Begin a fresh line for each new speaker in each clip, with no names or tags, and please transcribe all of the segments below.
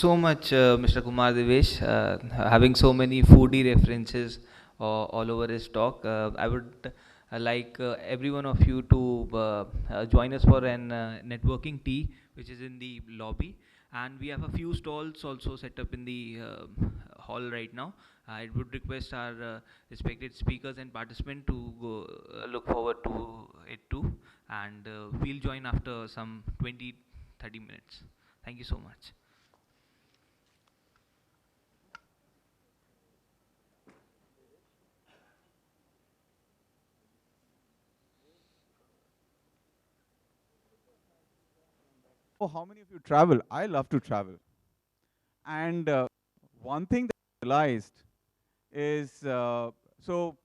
so much, Mr. Kumar Devesh, having so many foodie references all over his talk. I would like every one of you to join us for an networking tea, which is in the lobby. And we have a few stalls also set up in the hall right now. I would request our respected speakers and participants to go, look forward to it too. And we'll join after some 20-30 minutes. Thank you so much.
Oh, how many of you travel? I love to travel. And one thing that I realized is so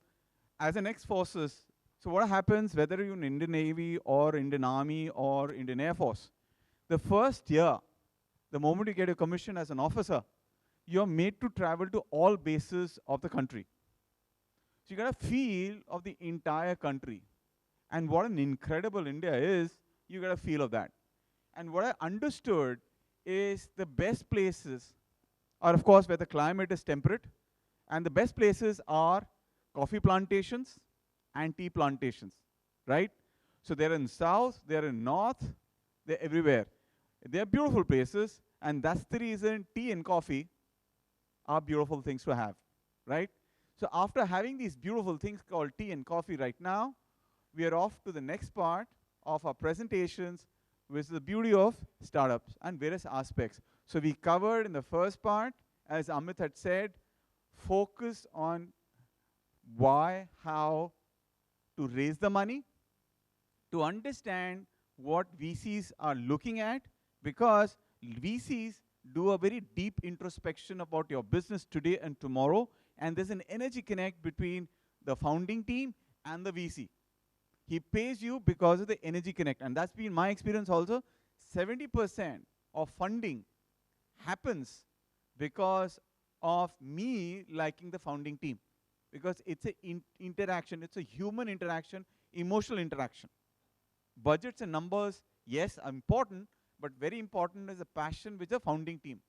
as an ex-forces, so what happens whether you're in Indian Navy or Indian Army or Indian Air Force, the first year, the moment you get a commission as an officer, you're made to travel to all bases of the country. So you get a feel of the entire country. And what an incredible India is, you get a feel of that. And what I understood is the best places are, of course, where the climate is temperate. And the best places are coffee plantations and tea plantations, right? So they're in south, they're in north, they're everywhere. They're beautiful places, and that's the reason tea and coffee are beautiful things to have, right? So after having these beautiful things called tea and coffee right now, we are off to the next part of our presentations, which is the beauty of startups and various aspects. So we covered in the first part, as Amit had said, focus on why, how to raise the money, to understand what VCs are looking at, because VCs do a very deep introspection about your business today and tomorrow, and there's an energy connect between the founding team and the VC. He pays you because of the energy connect, and that's been my experience also. 70% of funding happens because of me liking the founding team, because it's an interaction, it's a human interaction, emotional interaction. Budgets and numbers, yes, are important, but very important is the passion with the founding team.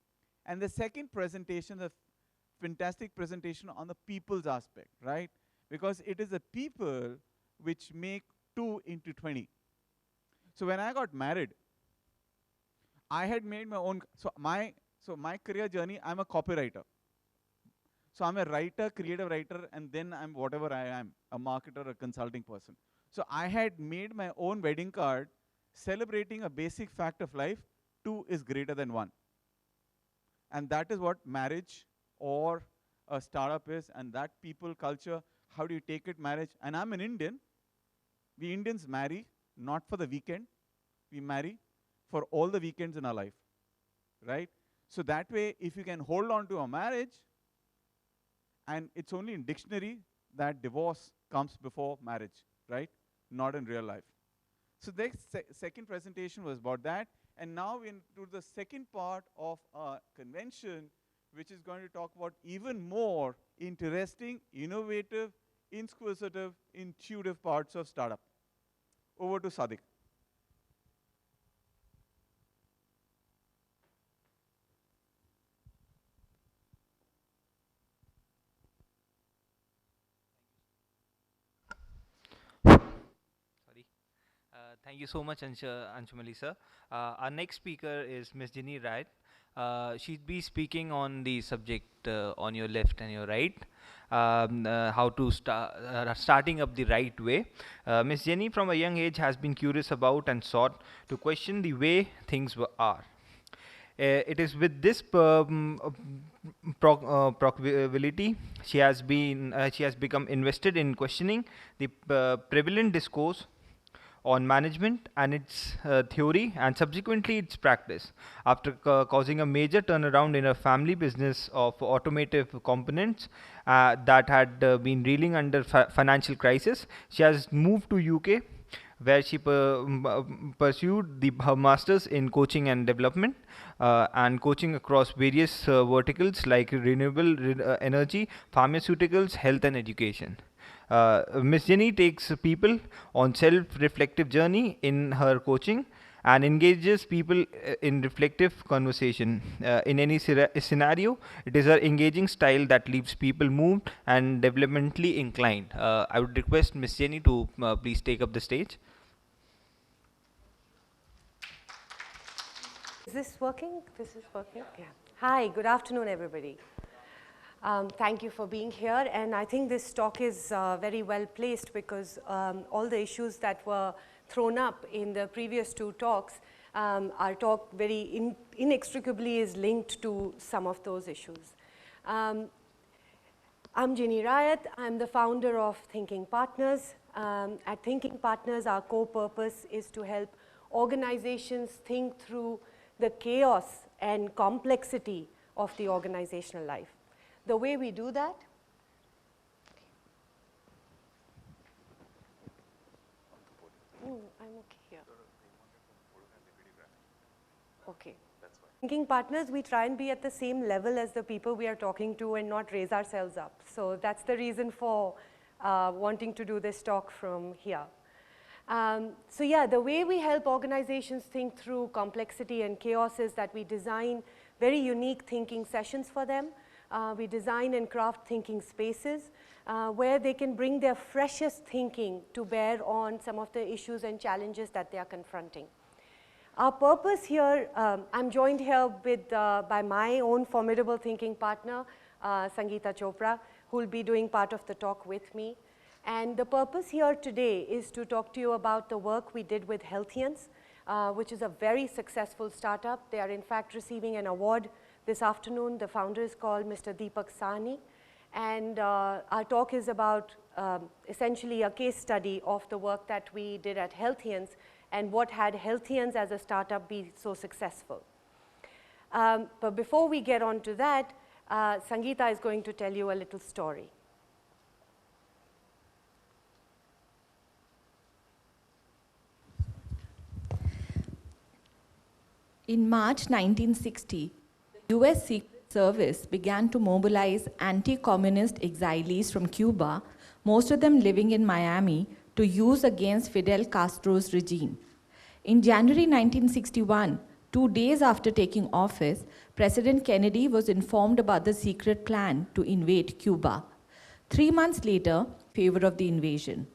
And the second presentation, the fantastic presentation on the people's aspect, right? Because it is the people which make 2 into 20. So when I got married, I had made my own, so my career journey, I'm a copywriter. So I'm a writer, creative writer, and then I'm whatever I am, a marketer, a consulting person. So I had made my own wedding card celebrating a basic fact of life: 2 is greater than 1. And that is what marriage or a startup is, and that people culture, how do you take it, marriage? And I'm an Indian. We Indians marry not for the weekend, we marry for all the weekends in our life, right? So that way, if you can hold on to a marriage, and it's only in dictionary that divorce comes before marriage, right? Not in real life. So the second presentation was about that. And now we're into the second part of our convention, which is going to talk about even more interesting, innovative, inquisitive, intuitive parts of startup. Over to Sadiq.
Sorry. Thank you so much, Anshumali sir. Our next speaker is Miss Jinny Riat. She'd be speaking on the subject on your left and your right, how to starting up the right way. Miss Jenny, from a young age, has been curious about and sought to question the way things are. It is with this probability she has become invested in questioning the prevalent discourse on management and its theory and subsequently its practice. After causing a major turnaround in a family business of automotive components that had been reeling under financial crisis, she has moved to UK, where she pursued her masters in coaching and development and coaching across various verticals like renewable energy, pharmaceuticals, health, and education. Miss Jenny takes people on self-reflective journey in her coaching and engages people in reflective conversation. In any scenario, it is an engaging style that leaves people moved and developmentally inclined. I would request Miss Jenny to please take up the stage.
Is this working? This is working? Yeah. Hi, good afternoon, everybody. Thank you for being here, and I think this talk is very well placed because all the issues that were thrown up in the previous two talks, our talk very inextricably is linked to some of those issues. I'm Jinny Riat. I'm the founder of Thinking Partners. At Thinking Partners, our core purpose is to help organizations think through the chaos and complexity of the organizational life. The way we do that, I'm okay here. Okay. Thinking Partners, we try and be at the same level as the people we are talking to and not raise ourselves up. So that's the reason for wanting to do this talk from here. So yeah, the way we help organizations think through complexity and chaos is that we design very unique thinking sessions for them. We design and craft thinking spaces where they can bring their freshest thinking to bear on some of the issues and challenges that they are confronting. Our purpose here, I'm joined here with, by my own formidable thinking partner, Sangeeta Chopra, who will be doing part of the talk with me. And the purpose here today is to talk to you about the work we did with Healthians, which is a very successful startup. They are in fact receiving an award this afternoon. The founder is called Mr. Deepak Sahni. And our talk is about essentially a case study of the work that we did at Healthians and what had Healthians as a startup be so successful. But before we get on to that, Sangeeta is going to tell you a little story.
In March 1960, the US Secret Service began to mobilize anti-communist exilees from Cuba, most of them living in Miami, to use against Fidel Castro's regime. In January 1961, 2 days after taking office, President Kennedy was informed about the secret plan to invade Cuba. 3 months later, favor of the invasion.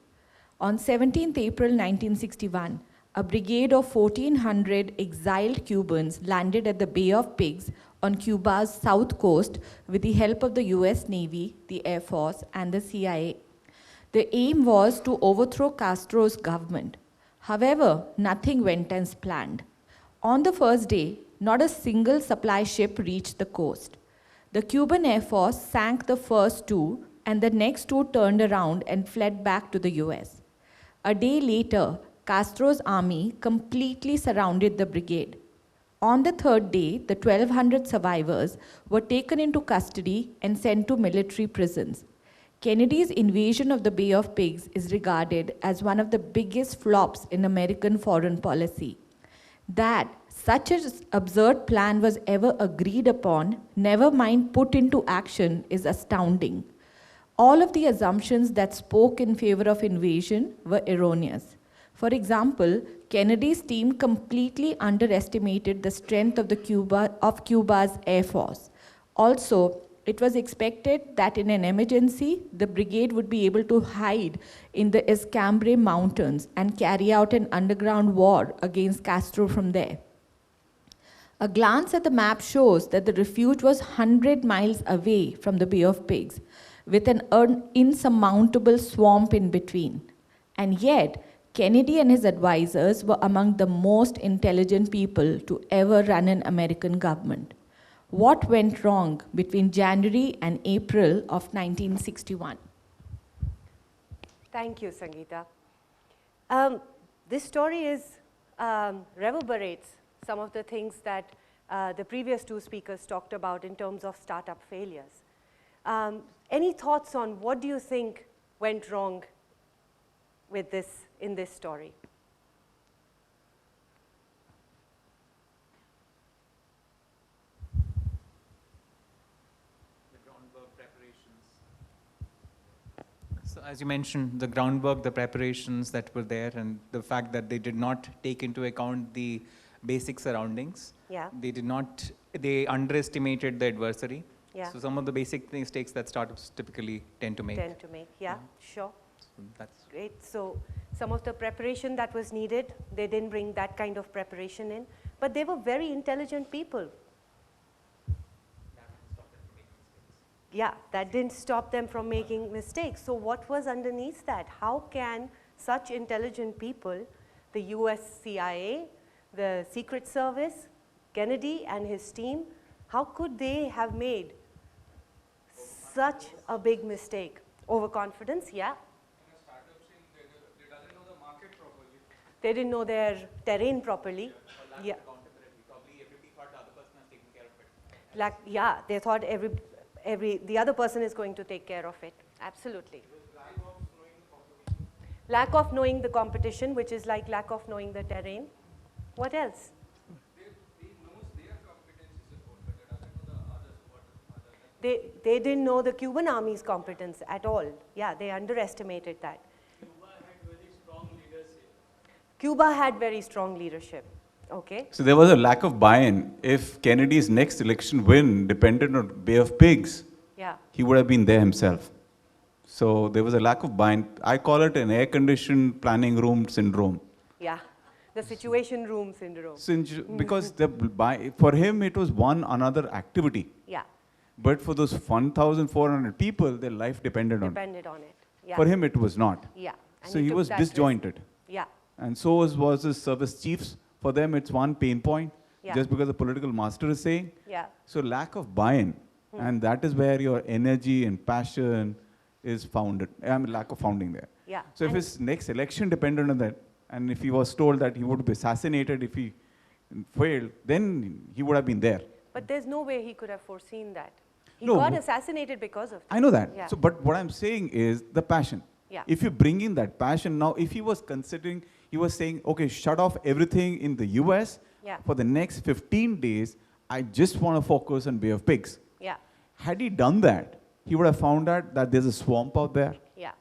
On 17th April 1961, a brigade of 1,400 exiled Cubans landed at the Bay of Pigs on Cuba's south coast with the help of the US Navy, the Air Force, and the CIA. The aim was to overthrow Castro's government. However, nothing went as planned. On the first day, not a single supply ship reached the coast. The Cuban Air Force sank the first 2, and the next 2 turned around and fled back to the US. A day later, Castro's army completely surrounded the brigade. On the third day, the 1,200 survivors were taken into custody and sent to military prisons. Kennedy's invasion of the Bay of Pigs is regarded as one of the biggest flops in American foreign policy. That such an absurd plan was ever agreed upon, never mind put into action, is astounding. All of the assumptions that spoke in favor of invasion were erroneous. For example, Kennedy's team completely underestimated the strength of Cuba's Air Force. Also, it was expected that in an emergency, the brigade would be able to hide in the Escambray Mountains and carry out an underground war against Castro from there. A glance at the map shows that the refuge was 100 miles away from the Bay of Pigs, with an insurmountable swamp in between. And yet, Kennedy and his advisors were among the most intelligent people to ever run an American government. What went wrong between January and April of 1961?
Thank you, Sangeeta. This story reverberates some of the things that the previous 2 speakers talked about in terms of startup failures. Any thoughts on what do you think went wrong with this in this story?
So
So as you mentioned, the groundwork, the preparations that were there, and the fact that they did not take into account the basic surroundings.
Yeah.
They underestimated the adversary.
Yeah.
So some of the basic mistakes that startups typically tend to make.
Yeah, sure.
So that's
Great. So some of the preparation that was needed, they didn't bring that kind of preparation in, but they were very intelligent people. Yeah, that didn't stop them from making mistakes. So what was underneath that? How can such intelligent people, the US CIA, the Secret Service, Kennedy and his team, how could they have made such a big mistake? Overconfidence, yeah. They didn't know their terrain properly. Yeah. Yeah, they thought the other person is going to take care of it. Absolutely. Lack of knowing the competition, which is like lack of knowing the terrain. What else? They didn't know the Cuban army's competence at all. Yeah, they underestimated that. Cuba had very strong leadership. Okay.
So there was a lack of buy-in. If Kennedy's next election win depended on Bay of Pigs,
yeah,
he would have been there himself. So there was a lack of buy-in. I call it an air-conditioned planning room syndrome.
Yeah, the situation room syndrome.
Because for him it was one another activity.
Yeah.
But for those 1,400 people, their life depended on it.
Yeah.
For him it was not.
Yeah. And
So he was disjointed.
Risk. Yeah.
And so was his service chiefs. For them, it's one pain point,
Yeah.
just because the political master is saying.
Yeah.
So lack of buy-in, and that is where your energy and passion is founded. Lack of founding there.
Yeah.
So if his next election depended on that, and if he was told that he would be assassinated if he failed, then he would have been there.
But there's no way he could have foreseen that. He
No,
got assassinated because of that.
I know that.
Yeah.
So, but what I'm saying is the passion.
Yeah.
If you bring in that passion, now if he was considering, he was saying, okay, shut off everything in the US
Yeah.
for the next 15 days, I just want to focus on Bay of Pigs.
Yeah.
Had he done that, he would have found out that there's a swamp out there,
Yeah.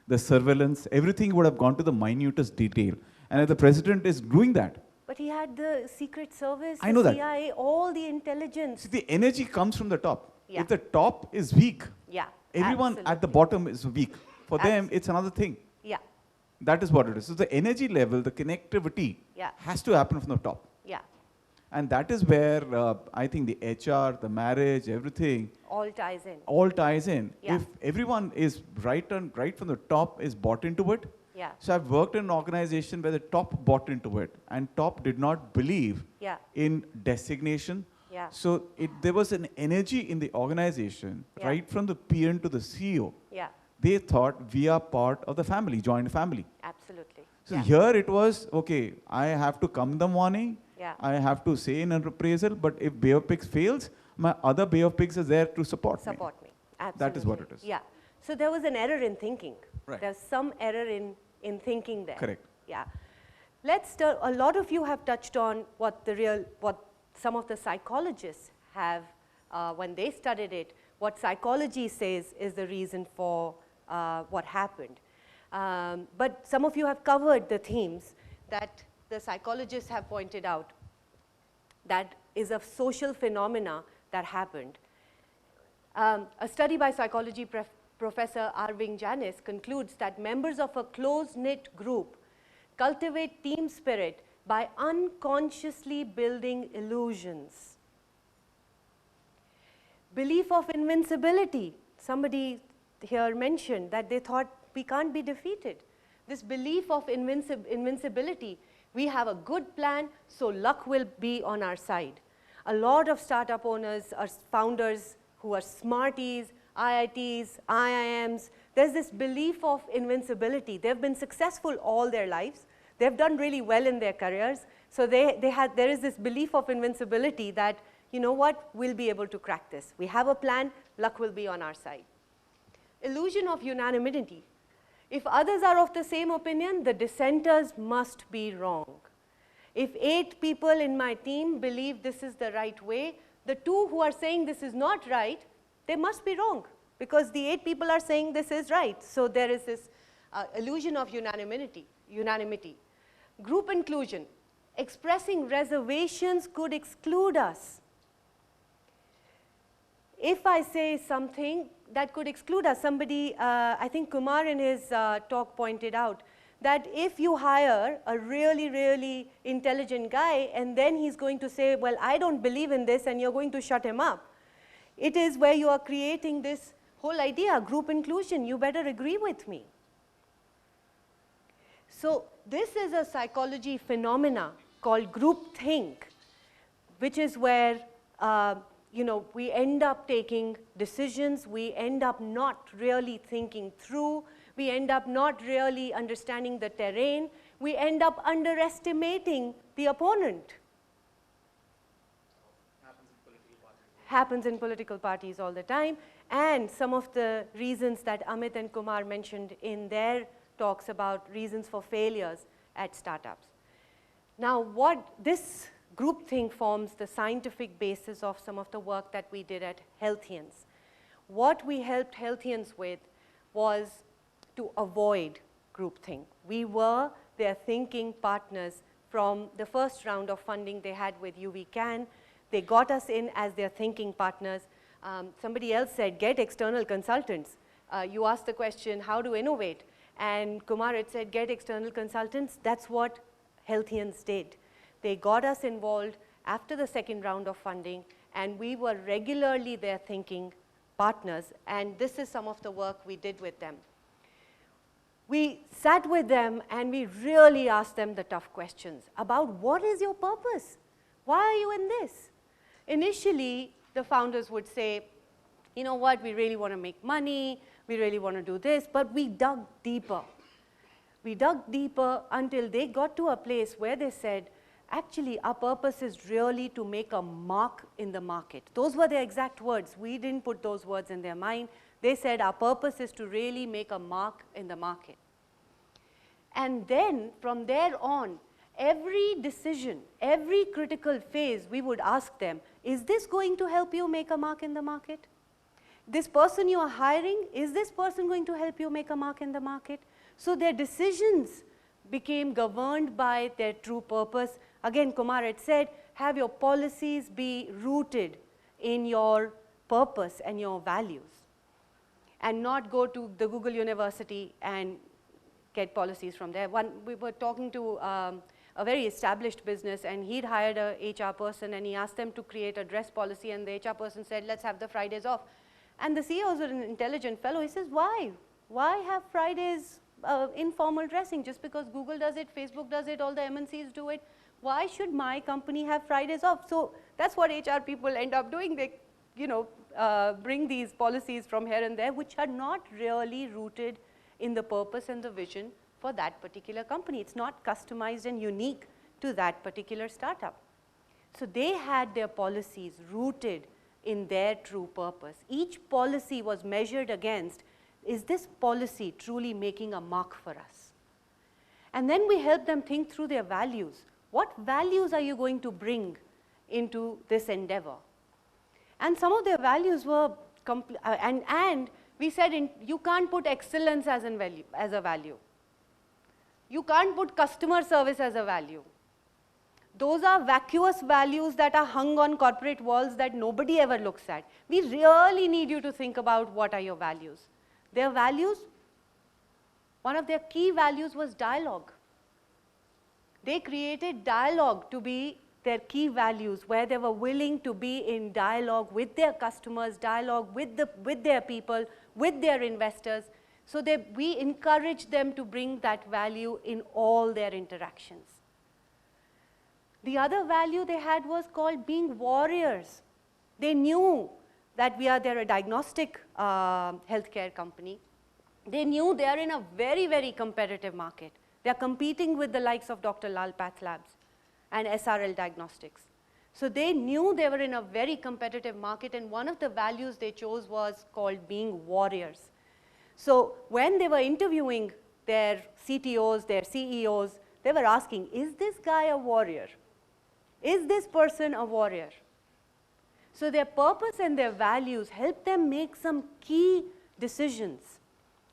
the surveillance, everything would have gone to the minutest detail. And if the president is doing that,
But he had the Secret Service,
I know
the
that.
CIA, all the intelligence.
see, the energy comes from the top.
Yeah.
If the top is weak,
Yeah.
everyone at the
absolutely.
bottom is weak. For them, it's another thing.
Yeah.
That is what it is. So the energy level, the connectivity
Yeah.
has to happen from the top.
Yeah.
And that is where I think the HR, the marriage, everything,
All ties in.
all ties in.
Yeah.
If everyone is right from the top is bought into it.
Yeah.
So I've worked in an organization where the top bought into it and top did not believe
Yeah.
in designation.
Yeah.
So there was an energy in the organization,
Yeah.
right from the PM to the CEO.
Yeah.
They thought we are part of the family, joint family.
Absolutely.
So
Yeah.
here it was, okay, I have to come in the morning,
Yeah.
I have to say in an appraisal, but if Bay of Pigs fails, my other Bay of Pigs is there to support me.
Support me. Absolutely.
That is what it is.
Yeah. So there was an error in thinking.
Right.
There's some error in thinking there.
Correct.
Yeah. A lot of you have touched on what some of the psychologists have, when they studied it, what psychology says is the reason for what happened. But some of you have covered the themes that the psychologists have pointed out that is a social phenomena that happened. A study by psychology Professor Arving Janis concludes that members of a close-knit group cultivate team spirit by unconsciously building illusions. Belief of invincibility. Somebody here mentioned that they thought we can't be defeated. This belief of invincibility, we have a good plan, so luck will be on our side. A lot of startup owners or founders who are smarties, IITs, IIMs, there's this belief of invincibility. They've been successful all their lives. They've done really well in their careers. So there is this belief of invincibility that, you know what, we'll be able to crack this. We have a plan, luck will be on our side. Illusion of unanimity. If others are of the same opinion, the dissenters must be wrong. If 8 people in my team believe this is the right way, the 2 who are saying this is not right, they must be wrong. because the 8 people are saying this is right. So there is this illusion of unanimity. Group inclusion. Expressing reservations could exclude us. If I say something that could exclude us, somebody, I think Kumar in his talk pointed out that if you hire a really, really intelligent guy and then he's going to say, well, I don't believe in this, and you're going to shut him up, it is where you are creating this whole idea, group inclusion, you better agree with me. So this is a psychology phenomena called groupthink, which is where we end up taking decisions, we end up not really thinking through, we end up not really understanding the terrain, we end up underestimating the opponent. Happens in political parties all the time, and some of the reasons that Amit and Kumar mentioned in their talks about reasons for failures at startups. Now, what this groupthink forms the scientific basis of some of the work that we did at Healthians. What we helped Healthians with was to avoid groupthink. We were their thinking partners from the first round of funding they had with UVCAN. They got us in as their thinking partners. Somebody else said, get external consultants. You asked the question, how to innovate? And Kumar had said, get external consultants. That's what Healthians did. They got us involved after the second round of funding, and we were regularly their thinking partners, and this is some of the work we did with them. We sat with them and we really asked them the tough questions about what is your purpose? Why are you in this? Initially, the founders would say, you know what, we really want to make money, we really want to do this, but we dug deeper. We dug deeper until they got to a place where they said, actually, our purpose is really to make a mark in the market. Those were their exact words. We didn't put those words in their mind. They said, our purpose is to really make a mark in the market. And then, from there on, every decision, every critical phase, we would ask them, is this going to help you make a mark in the market? This person you are hiring, is this person going to help you make a mark in the market? So their decisions became governed by their true purpose. Again, Kumar had said, have your policies be rooted in your purpose and your values, and not go to the Google University and get policies from there. We were talking to a very established business, and he'd hired a HR person, and he asked them to create a dress policy, and the HR person said, let's have the Fridays off. And the CEO was an intelligent fellow. He says, why? Why have Fridays informal dressing? Just because Google does it, Facebook does it, all the MNCs do it. Why should my company have Fridays off? So that's what HR people end up doing. They, bring these policies from here and there, which are not really rooted in the purpose and the vision for that particular company. It's not customized and unique to that particular startup. So they had their policies rooted in their true purpose. Each policy was measured against, is this policy truly making a mark for us? And then we help them think through their values. What values are you going to bring into this endeavor? And some of their values were, and we said you can't put excellence as a value. You can't put customer service as a value. Those are vacuous values that are hung on corporate walls that nobody ever looks at. We really need you to think about what are your values. Their values, one of their key values was dialogue. They created dialogue to be their key values, where they were willing to be in dialogue with their customers, dialogue with their people, with their investors. So we encourage them to bring that value in all their interactions. The other value they had was called being warriors. They knew that they're a diagnostic healthcare company. They knew they are in a very, very competitive market. They are competing with the likes of Dr. Lal Path Labs and SRL Diagnostics. So they knew they were in a very competitive market, and one of the values they chose was called being warriors. So when they were interviewing their CTOs, their CEOs, they were asking, is this guy a warrior? Is this person a warrior? So their purpose and their values helped them make some key decisions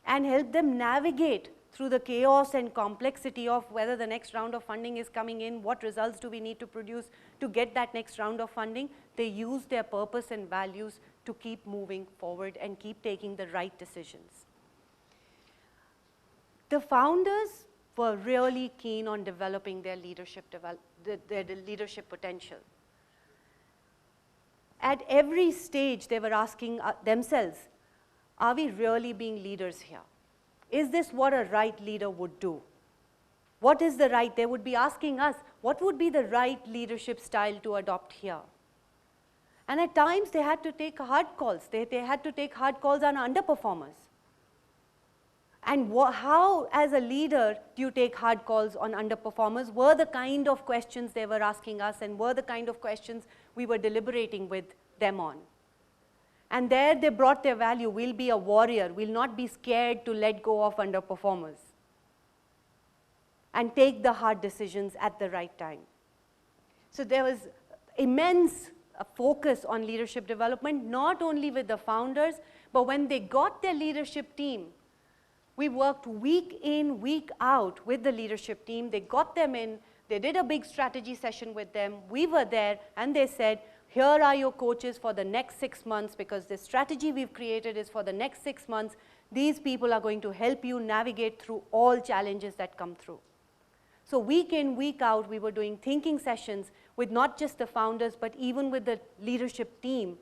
and help them navigate through the chaos and complexity of whether the next round of funding is coming in, what results do we need to produce to get that next round of funding. They use their purpose and values to keep moving forward and keep taking the right decisions. The founders were really keen on developing their leadership, their leadership potential. At every stage, they were asking themselves, are we really being leaders here? Is this what a right leader would do? What is the right? They would be asking us, what would be the right leadership style to adopt here? And at times, they had to take hard calls. They had to take hard calls on underperformers. And how, as a leader, do you take hard calls on underperformers were the kind of questions they were asking us and were the kind of questions we were deliberating with them on. And there they brought their value. We'll be a warrior. We'll not be scared to let go of underperformers and take the hard decisions at the right time. So there was immense focus on leadership development, not only with the founders, but when they got their leadership team, we worked week in, week out with the leadership team. They got them in. They did a big strategy session with them. We were there, and they said, here are your coaches for the next 6 months, because the strategy we've created is for the next 6 months. These people are going to help you navigate through all challenges that come through. So week in, week out, we were doing thinking sessions with not just the founders, but even with the leadership team.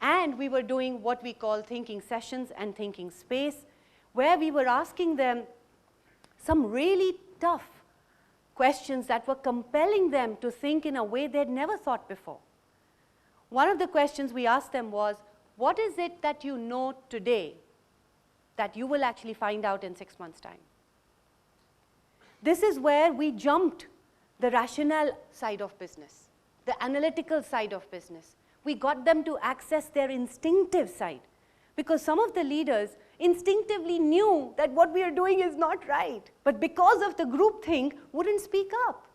And we were doing what we call thinking sessions and thinking space, where we were asking them some really tough questions that were compelling them to think in a way they'd never thought before. One of the questions we asked them was, what is it that you know today that you will actually find out in 6 months' time? This is where we jumped the rationale side of business, the analytical side of business. We got them to access their instinctive side, because some of the leaders instinctively knew that what we are doing is not right, but because of the groupthink, wouldn't speak up.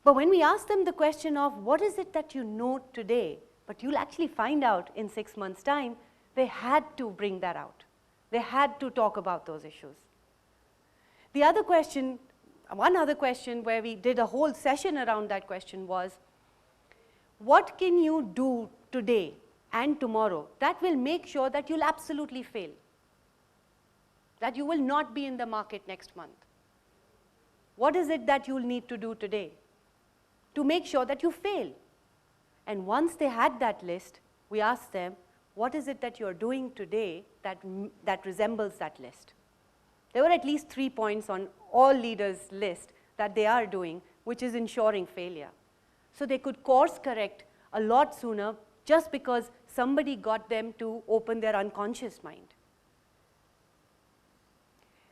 But when we asked them the question of what is it that you know today, but you'll actually find out in 6 months' time, they had to bring that out. They had to talk about those issues. The other question, one other question where we did a whole session around that question was, what can you do today and tomorrow that will make sure that you'll absolutely fail, that you will not be in the market next month? What is it that you'll need to do today to make sure that you fail? And once they had that list, we asked them, what is it that you're doing today that resembles that list? There were at least 3 points on all leaders' list that they are doing, which is ensuring failure. So they could course correct a lot sooner just because somebody got them to open their unconscious mind.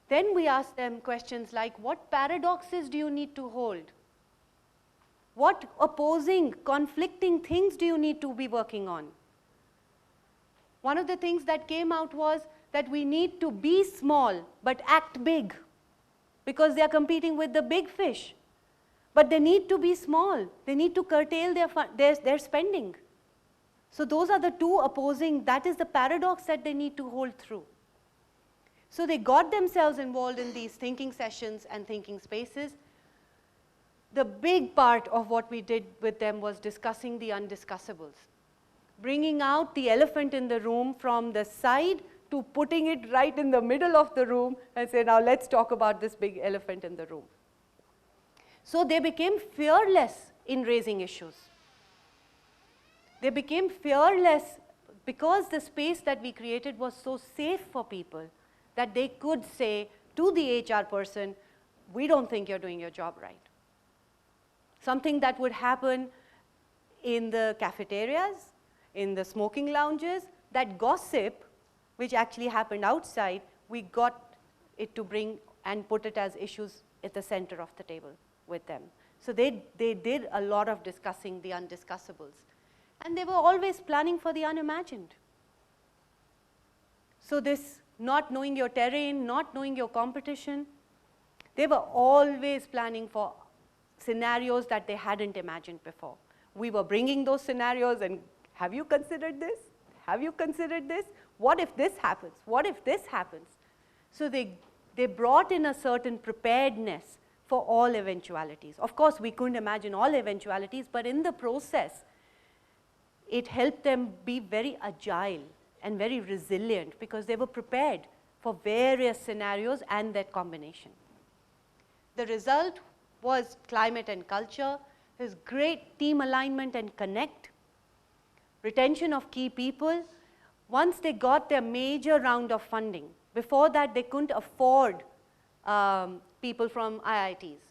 Then we asked them questions like, what paradoxes do you need to hold? What opposing, conflicting things do you need to be working on? One of the things that came out was that we need to be small but act big, because they are competing with the big fish. But they need to be small. They need to curtail their spending. So those are the two opposing, that is the paradox that they need to hold through. So they got themselves involved in these thinking sessions and thinking spaces. The big part of what we did with them was discussing the undiscussables, bringing out the elephant in the room from the side to putting it right in the middle of the room and say, now let's talk about this big elephant in the room. So they became fearless in raising issues. They became fearless because the space that we created was so safe for people that they could say to the HR person, we don't think you're doing your job right. Something that would happen in the cafeterias, in the smoking lounges, that gossip, which actually happened outside, we got it to bring and put it as issues at the center of the table with them. So they did a lot of discussing the undiscussables. And they were always planning for the unimagined. So this not knowing your terrain, not knowing your competition, they were always planning for scenarios that they hadn't imagined before. We were bringing those scenarios and have you considered this?
have you considered this? What if this happens? What if this happens? So they brought in a certain preparedness for all eventualities. Of course, we couldn't imagine all eventualities, but in the process, it helped them be very agile and very resilient because they were prepared for various scenarios and that combination. The result was climate and culture. There's great team alignment and connect, retention of key people. Once they got their major round of funding, before that they couldn't afford people from IITs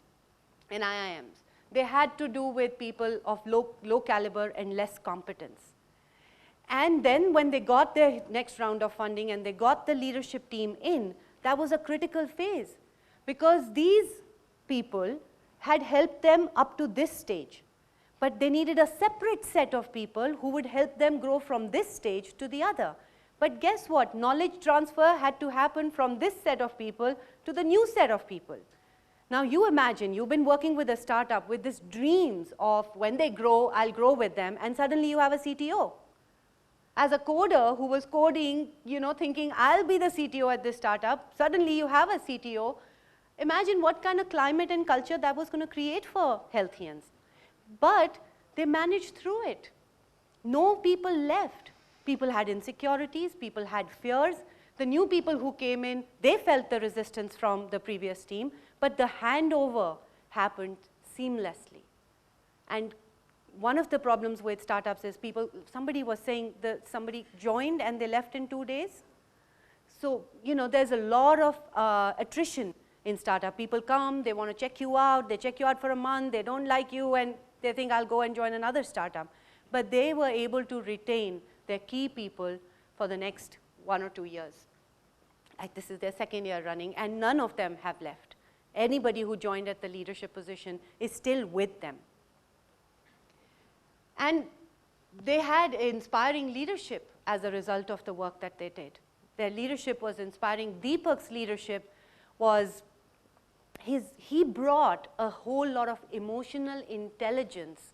and IIMs. They had to do with people of low caliber and less competence. And then when they got their next round of funding and they got the leadership team in, that was a critical phase because these people had helped them up to this stage. But they needed a separate set of people who would help them grow from this stage to the other. But guess what? Knowledge transfer had to happen from this set of people to the new set of people. Now you imagine, you've been working with a startup with these dreams of when they grow, I'll grow with them, and suddenly you have a CTO. As a coder who was coding, thinking I'll be the CTO at this startup, suddenly you have a CTO. Imagine what kind of climate and culture that was going to create for Healthians. But they managed through it. No people left. People had insecurities, people had fears. The new people who came in, they felt the resistance from the previous team, but the handover happened seamlessly. And one of the problems with startups is somebody was saying that somebody joined and they left in 2 days. So, there's a lot of attrition in startup. People come, they want to check you out, they check you out for a month, they don't like you, and they think I'll go and join another startup. But they were able to retain their key people for the next 1 or 2 years. Like this is their second year running, and none of them have left. Anybody who joined at the leadership position is still with them. And they had inspiring leadership as a result of the work that they did. Their leadership was inspiring. Deepak's leadership was, he brought a whole lot of emotional intelligence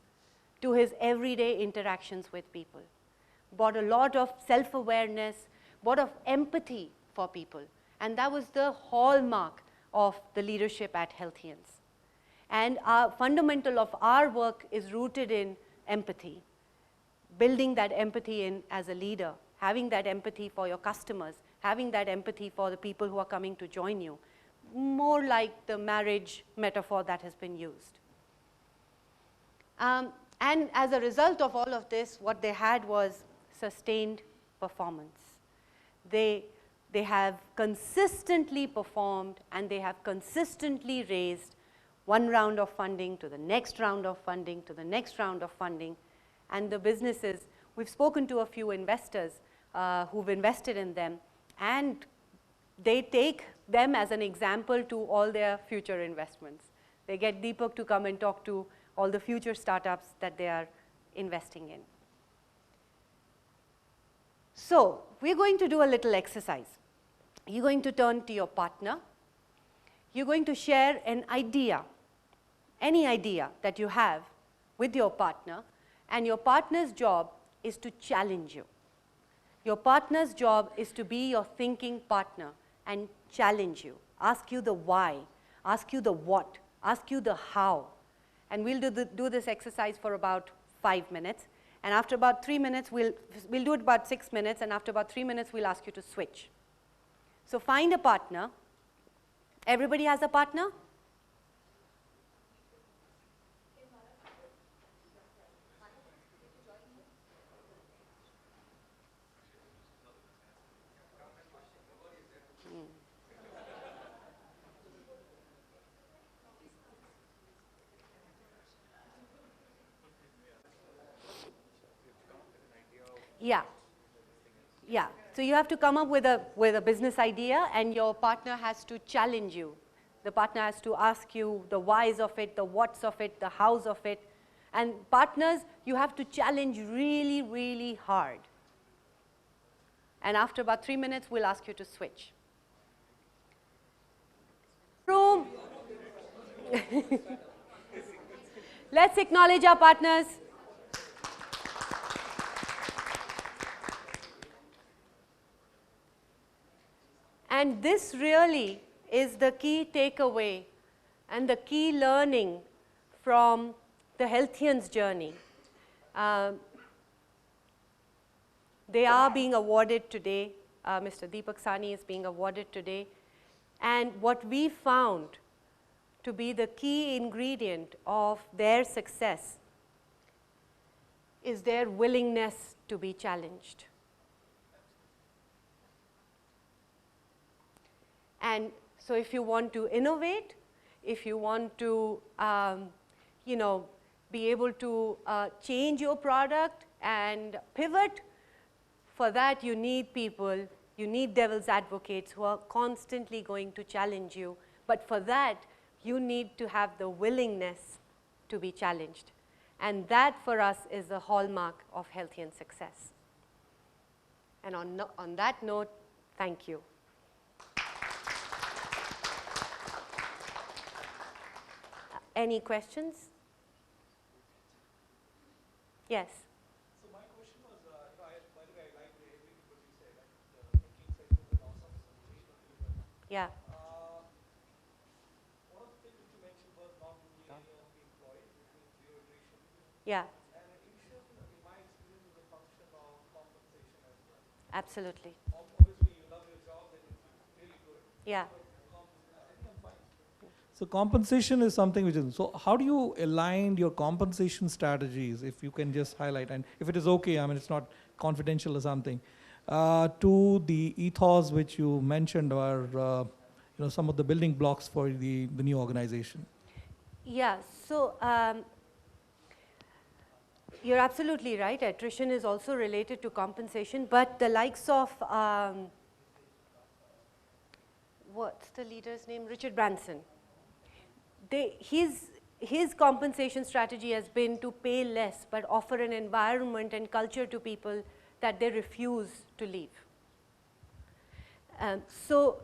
to his everyday interactions with people. Brought a lot of self-awareness, brought of empathy for people. And that was the hallmark of the leadership at Healthians. And our fundamental of our work is rooted in empathy, building that empathy in as a leader, having that empathy for your customers, having that empathy for the people who are coming to join you, more like the marriage metaphor that has been used. And as a result of all of this, what they had was sustained performance. They have consistently performed and they have consistently raised one round of funding to the next round of funding to the next round of funding. And the businesses, we've spoken to a few investors who've invested in them, and they take them as an example to all their future investments. They get Deepak to come and talk to all the future startups that they are investing in. So we're going to do a little exercise. You're going to turn to your partner. You're going to share an idea, any idea that you have with your partner, and your partner's job is to challenge you. Your partner's job is to be your thinking partner and challenge you, ask you the why, ask you the what, ask you the how. And we'll do this exercise for about 5 minutes. And after about 3 minutes, we'll do it about 6 minutes, and after about 3 minutes, we'll ask you to switch. So find a partner. Everybody has a partner? Yeah. So you have to come up with a business idea, and your partner has to challenge you. The partner has to ask you the whys of it, the whats of it, the hows of it. And partners, you have to challenge really, really hard. And after about 3 minutes, we'll ask you to switch. Room. Let's acknowledge our partners. And this really is the key takeaway and the key learning from the Healthians journey. They are being awarded today. Mr. Deepak Sani is being awarded today. And what we found to be the key ingredient of their success is their willingness to be challenged. And so if you want to innovate, if you want to be able to change your product and pivot, for that you need people, you need devil's advocates who are constantly going to challenge you. But for that, you need to have the willingness to be challenged. And that for us is the hallmark of Healthian success. And on that note, thank you. Any questions? Yes.
So my question was, by the way, I like everything what you said. The thinking session was awesome.
Yeah.
One of the things which you mentioned was not losing any of the employees, which means zero attrition.
Yeah.
And attrition, in my experience, is a function of compensation as well.
Absolutely.
Obviously, you love your job, then it's really good.
Yeah.
So compensation is something which is, so how do you align your compensation strategies, if you can just highlight, and if it is okay, I mean, it's not confidential or something, to the ethos which you mentioned are, some of the building blocks for the new organization?
Yeah, so you're absolutely right. Attrition is also related to compensation, but the likes of, what's the leader's name? Richard Branson. His compensation strategy has been to pay less, but offer an environment and culture to people that they refuse to leave. So,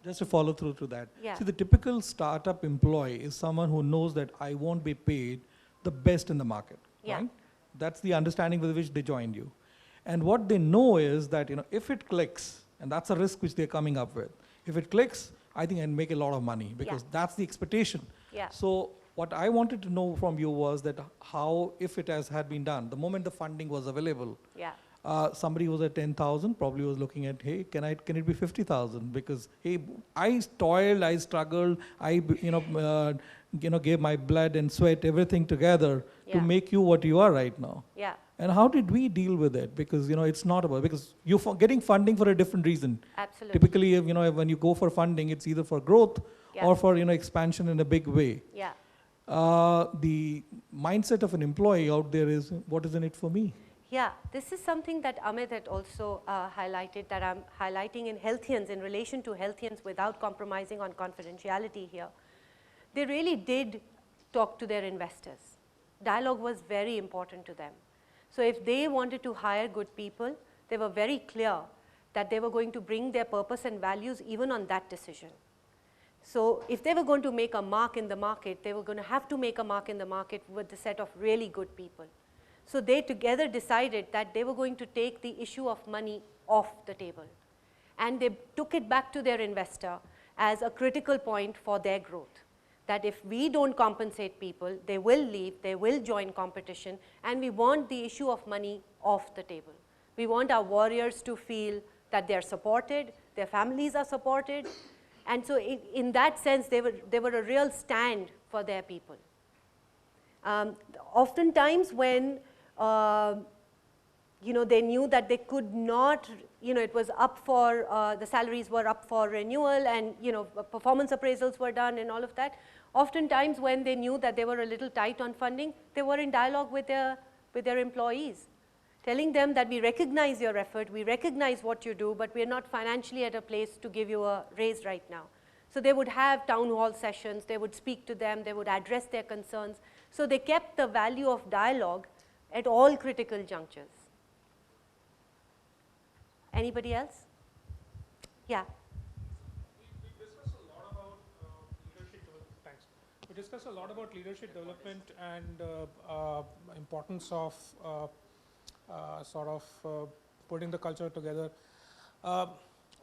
just to follow through to that.
Yeah.
See, the typical startup employee is someone who knows that I won't be paid the best in the market,
Yeah.
right? That's the understanding with which they joined you. And what they know is that, if it clicks, and that's a risk which they're coming up with, if it clicks, I think I can make a lot of money, because that's the expectation.
Yeah.
So what I wanted to know from you was that how, if it had been done, the moment the funding was available,
yeah.
Somebody was at 10,000, probably was looking at, hey, can it be 50,000? Because, hey, I toiled, I struggled, I gave my blood and sweat, everything together to make you what you are right now.
Yeah.
And how did we deal with it? Because, it's not about, because you're getting funding for a different reason.
Absolutely.
Typically, when you go for funding, it's either for growth or for, expansion in a big way.
Yeah.
The mindset of an employee out there is, what is in it for me?
Yeah, this is something that Amit had also highlighted, that I'm highlighting in Healthians, in relation to Healthians, without compromising on confidentiality here. They really did talk to their investors. Dialogue was very important to them. So if they wanted to hire good people, they were very clear that they were going to bring their purpose and values even on that decision. So if they were going to make a mark in the market, they were going to have to make a mark in the market with a set of really good people. So they together decided that they were going to take the issue of money off the table. And they took it back to their investor as a critical point for their growth. That if we don't compensate people, they will leave, they will join competition, and we want the issue of money off the table. We want our warriors to feel that they're supported, their families are supported, and so in that sense, they were a real stand for their people. Oftentimes when they knew that they could not, it was up for, the salaries were up for renewal, and performance appraisals were done and all of that. Oftentimes when they knew that they were a little tight on funding, they were in dialogue with their employees, telling them that we recognize your effort, we recognize what you do, but we are not financially at a place to give you a raise right now. So they would have town hall sessions, they would speak to them, they would address their concerns. So they kept the value of dialogue at all critical junctures. Anybody else? Yeah.
We discussed a lot about leadership development. Thanks. We discussed a lot about leadership development and importance of putting the culture together.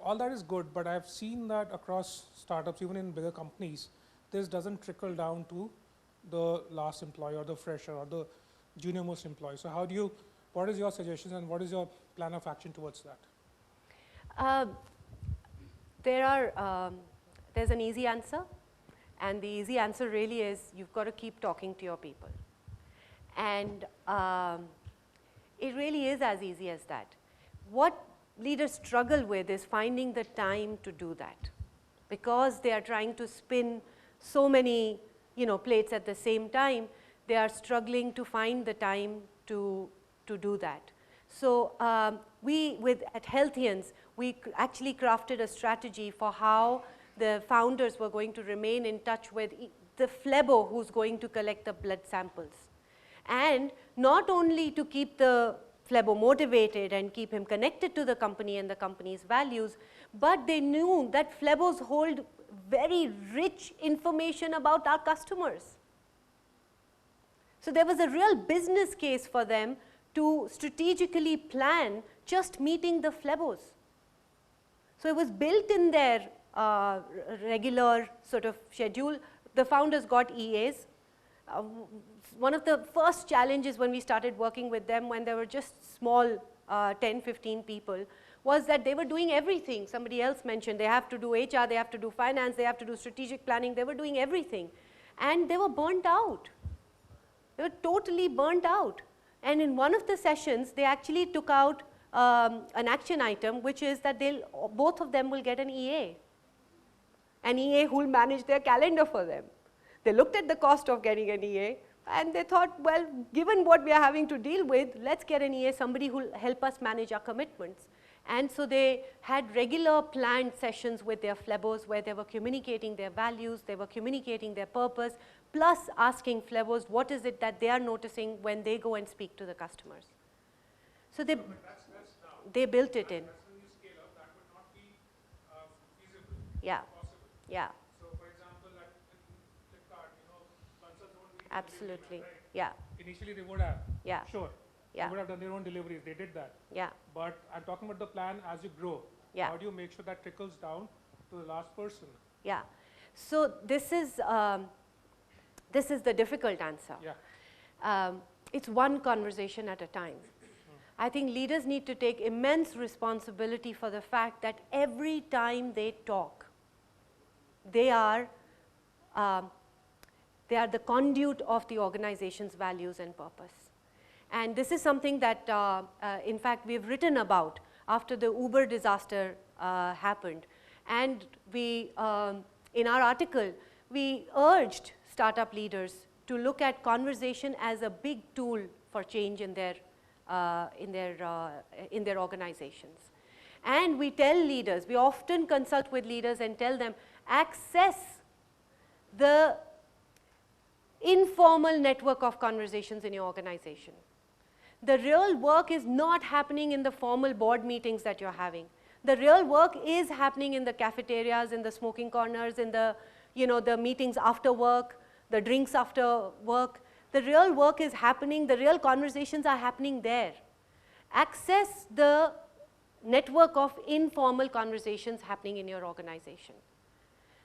all that is good, but I've seen that across startups, even in bigger companies, this doesn't trickle down to the last employee or the fresher or the junior most employee. So how do you, what is your suggestions and what is your plan of action towards that?
There's an easy answer, and the easy answer really is you've got to keep talking to your people. And it really is as easy as that. What leaders struggle with is finding the time to do that, because they are trying to spin so many plates at the same time. They are struggling to find the time to do that. So at Healthians, we actually crafted a strategy for how the founders were going to remain in touch with the phlebo who's going to collect the blood samples. And not only to keep the phlebo motivated and keep him connected to the company and the company's values, but they knew that phlebos hold very rich information about our customers. So there was a real business case for them to strategically plan just meeting the phlebos. So it was built in their regular sort of schedule. The founders got EAs. One of the first challenges when we started working with them, when there were just small 10, 15 people, was that they were doing everything. Somebody else mentioned they have to do HR, they have to do finance, they have to do strategic planning, they were doing everything. And they were burnt out. They were totally burnt out. And in one of the sessions, they actually took out an action item, which is that both of them will get an EA. An EA who will manage their calendar for them. They looked at the cost of getting an EA, and they thought, well, given what we are having to deal with, let's get an EA, somebody who will help us manage our commitments. And so they had regular planned sessions with their phlebos where they were communicating their values, they were communicating their purpose, plus asking phlebos what is it that they are noticing when they go and speak to the customers. So they built it in.
That's when you scale up, that would not be feasible.
Yeah.
Possible.
Yeah.
So for example, like in Flipkart, consults won't be
Absolutely.
delivery, right?
Yeah.
Initially they would have.
Yeah.
Sure.
Yeah.
They would have done their own deliveries. They did that.
Yeah.
But I'm talking about the plan as you grow.
Yeah.
How do you make sure that trickles down to the last person?
Yeah. So this is the difficult answer.
Yeah.
It's one conversation at a time. I think leaders need to take immense responsibility for the fact that every time they talk, they are the conduit of the organization's values and purpose. And this is something that, in fact, we've written about after the Uber disaster happened. And we, in our article, we urged startup leaders to look at conversation as a big tool for change in their organizations. And we tell leaders, we often consult with leaders and tell them, access the informal network of conversations in your organization. The real work is not happening in the formal board meetings that you're having. The real work is happening in the cafeterias, in the smoking corners, in the, the meetings after work, the drinks after work. The real work is happening, the real conversations are happening there. Access the network of informal conversations happening in your organization.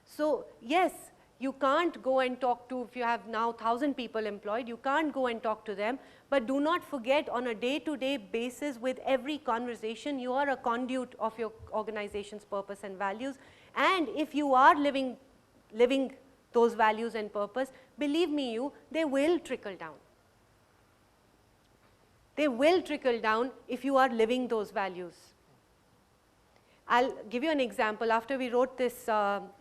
So yes, you can't go and talk to, if you have now 1,000 people employed, you can't go and talk to them, but do not forget on a day-to-day basis with every conversation, you are a conduit of your organization's purpose and values. And if you are living those values and purpose, believe me they will trickle down. They will trickle down if you are living those values. I'll give you an example. After we wrote this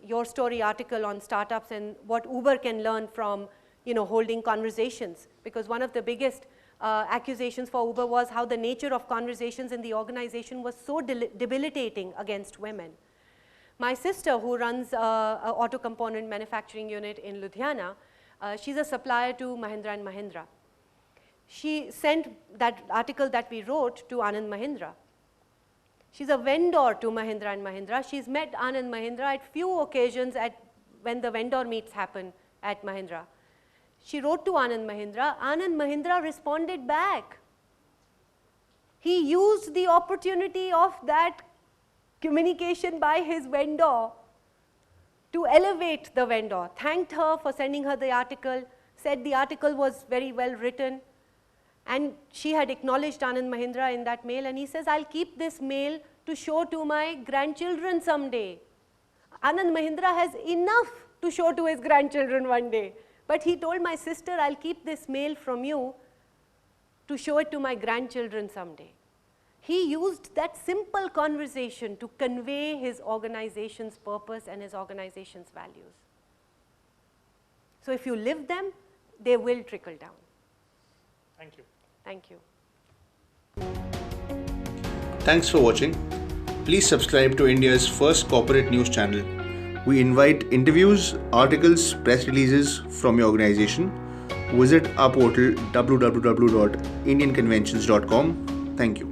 Your Story article on startups and what Uber can learn from holding conversations, because one of the biggest accusations for Uber was how the nature of conversations in the organization was so debilitating against women. My sister, who runs an auto component manufacturing unit in Ludhiana, she's a supplier to Mahindra & Mahindra. She sent that article that we wrote to Anand Mahindra. She's a vendor to Mahindra & Mahindra. She's met Anand Mahindra at few occasions when the vendor meets happen at Mahindra. She wrote to Anand Mahindra. Anand Mahindra responded back. He used the opportunity of that communication by his vendor to elevate the vendor, thanked her for sending her the article, said the article was very well written, and she had acknowledged Anand Mahindra in that mail, and he says, I'll keep this mail to show to my grandchildren someday. Anand Mahindra has enough to show to his grandchildren one day, but he told my sister, I'll keep this mail from you to show it to my grandchildren someday. He used that simple conversation to convey his organization's purpose and his organization's values. So if you live them, they will trickle down.
Thank you.
Thank you.
Thanks for watching. Please subscribe to India's first corporate news channel. We invite interviews, articles, press releases from your organization. Visit our portal www.indianconventions.com. Thank you.